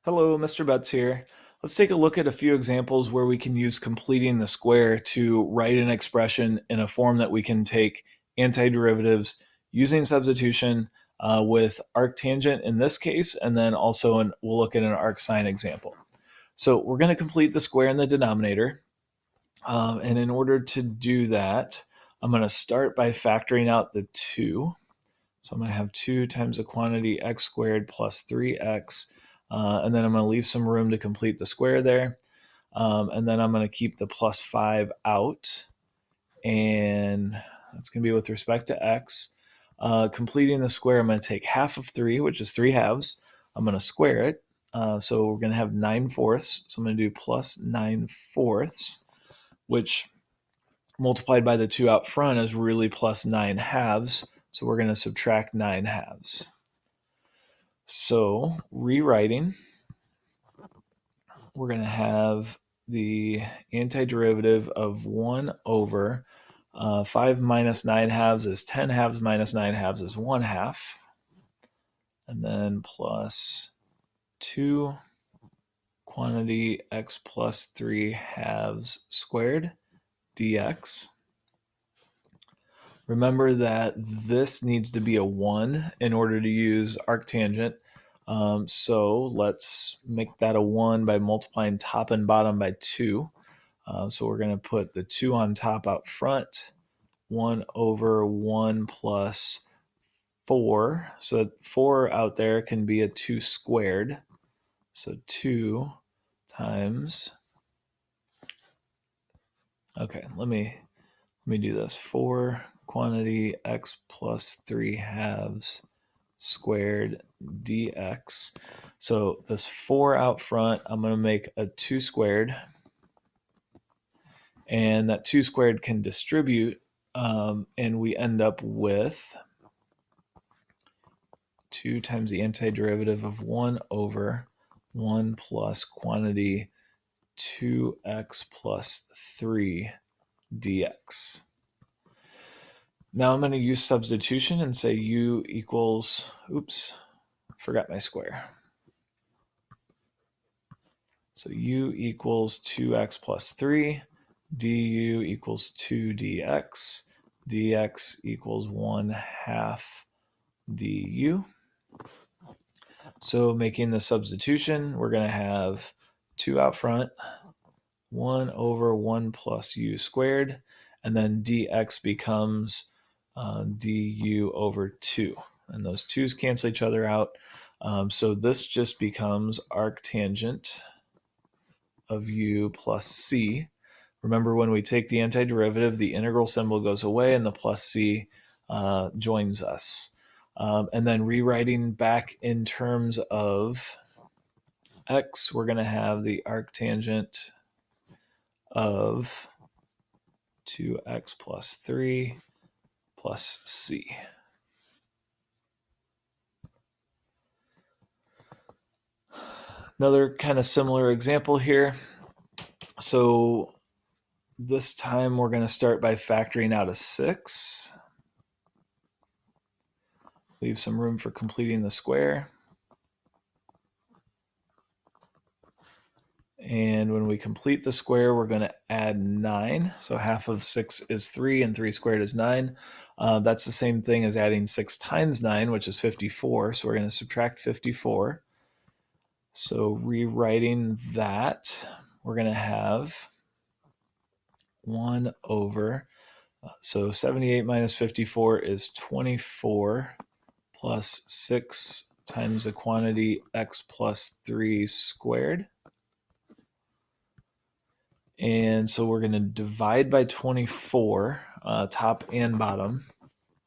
Hello, Mr. Betts here. Let's take a look at a few examples where we can use completing the square to write an expression in a form that we can take antiderivatives using substitution with arctangent in this case, and then also we'll look at an arcsine example. So we're going to complete the square in the denominator. And in order to do that, I'm going to start by factoring out the 2. So I'm going to have 2 times the quantity x squared plus 3x. And then I'm going to leave some room to complete the square there. And then I'm going to keep the plus 5 out. And that's going to be with respect to x. Completing the square, I'm going to take half of 3, which is 3 halves. I'm going to square it. So we're going to have 9 fourths. So I'm going to do plus 9 fourths, which multiplied by the 2 out front is really plus 9 halves. So we're going to subtract 9 halves. So rewriting, we're going to have the antiderivative of 1 over 5 minus 9 halves is 10 halves minus 9 halves is 1 half. And then plus 2 quantity x plus 3 halves squared dx. Remember that this needs to be a 1 in order to use arctangent. So let's make that a 1 by multiplying top and bottom by 2. So we're going to put the 2 on top out front. 1 over 1 plus 4. So 4 out there can be a 2 squared. So 2 times, okay, let me do this. 4 quantity x plus 3 halves squared dx. So this 4 out front, I'm going to make a 2 squared. And that 2 squared can distribute, and we end up with 2 times the antiderivative of 1 over 1 plus quantity 2x plus 3 dx. Now I'm going to use substitution and say u equals, forgot my square. So u equals 2x plus 3, du equals 2 dx, dx equals 1 half du. So making the substitution, we're going to have 2 out front, 1 over 1 plus u squared, and then dx becomes du over 2. And those 2's cancel each other out. So this just becomes arctangent of u plus c. Remember, when we take the antiderivative, the integral symbol goes away and the plus c joins us. And then rewriting back in terms of x, we're going to have the arctangent of 2x plus 3 plus c. Another kind of similar example here. So this time we're going to start by factoring out a 6. Leave some room for completing the square. And when we complete the square, we're going to add 9. So half of 6 is 3, and 3 squared is 9. That's the same thing as adding 6 times 9, which is 54. So we're going to subtract 54. So rewriting that, we're going to have 1 over, so 78 minus 54 is 24 plus 6 times the quantity x plus 3 squared. And so we're going to divide by 24, top and bottom.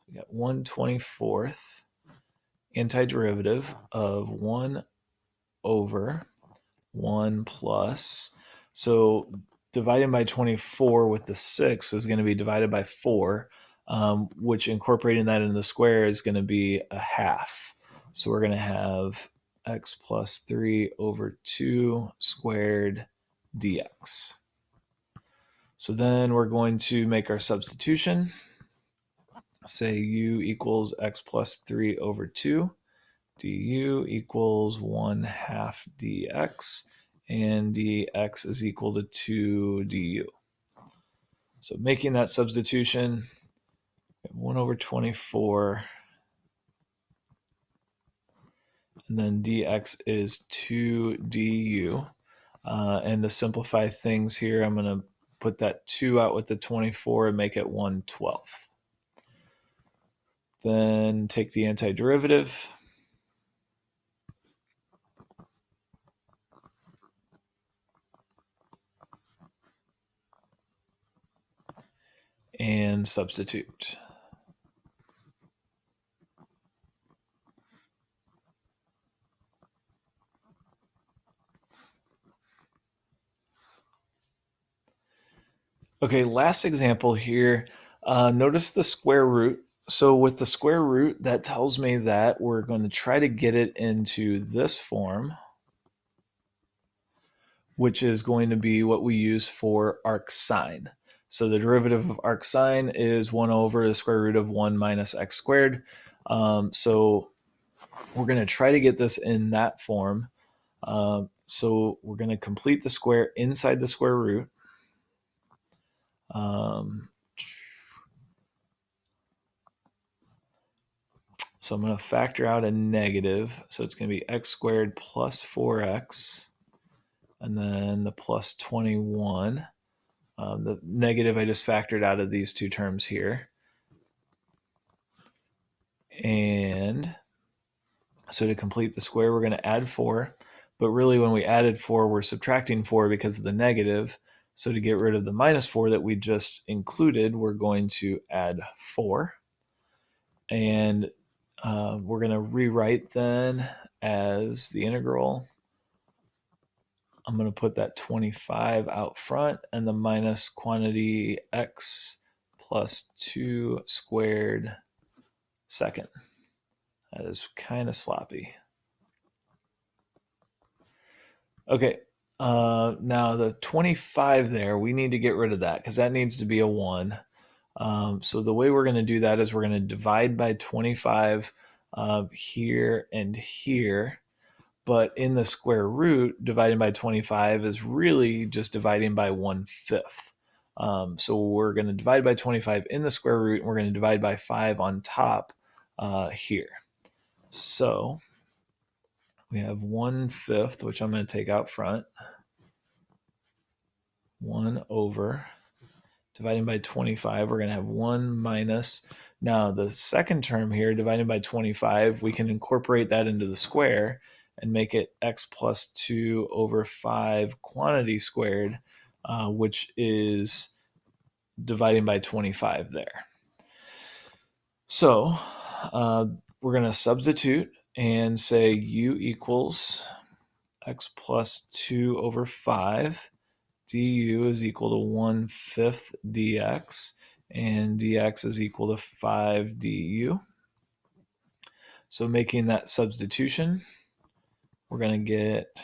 We got 1/24th antiderivative of 1 over 1 plus. So dividing by 24 with the 6 is going to be divided by 4, which incorporating that into the square is going to be a half. So we're going to have x plus 3 over 2 squared dx. So then we're going to make our substitution. Say u equals x plus 3 over 2 du equals 1/2 dx, and dx is equal to 2 du. So making that substitution, 1 over 24, and then dx is 2 du. And to simplify things here, I'm going to put that 2 out with the 24 and make it 1/12. Then take the antiderivative. And substitute. Okay, last example here. Notice the square root. So with the square root, that tells me that we're going to try to get it into this form, which is going to be what we use for arcsine. So the derivative of arcsine is 1 over the square root of 1 minus x squared. So we're going to try to get this in that form. So we're going to complete the square inside the square root. So I'm going to factor out a negative. So it's going to be x squared plus 4x, and then the plus 21. The negative I just factored out of these two terms here. And so to complete the square, we're going to add 4. But really, when we added 4, we're subtracting 4 because of the negative. So to get rid of the minus 4 that we just included, we're going to add 4. And we're going to rewrite then as the integral. I'm going to put that 25 out front and the minus quantity x plus 2 squared second. That is kind of sloppy. Okay, now the 25 there, we need to get rid of that because that needs to be a 1. So the way we're going to do that is we're going to divide by 25 here and here. But in the square root, dividing by 25 is really just dividing by 1/5. So we're going to divide by 25 in the square root, and we're going to divide by 5 on top here. So we have 1/5, which I'm going to take out front. 1 over, dividing by 25, we're going to have 1 minus. Now the second term here, dividing by 25, we can incorporate that into the square and make it x plus 2 over 5 quantity squared, which is dividing by 25 there. So we're going to substitute and say u equals x plus 2 over 5. du is equal to 1/5 dx, and dx is equal to 5 du. So making that substitution, we're going to get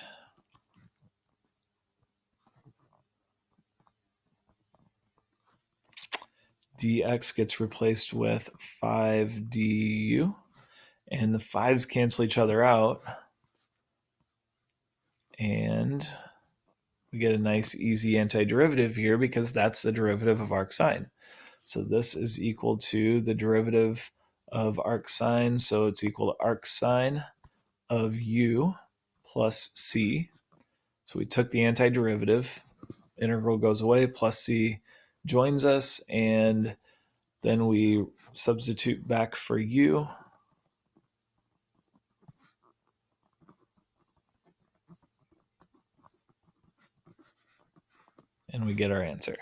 dx gets replaced with 5 du, and the 5's cancel each other out, and we get a nice easy antiderivative here because that's the derivative of arcsine. So this is equal to the derivative of arcsine, so it's equal to arcsine of u plus c. So we took the antiderivative, integral goes away, plus c joins us, and then we substitute back for u. And we get our answer.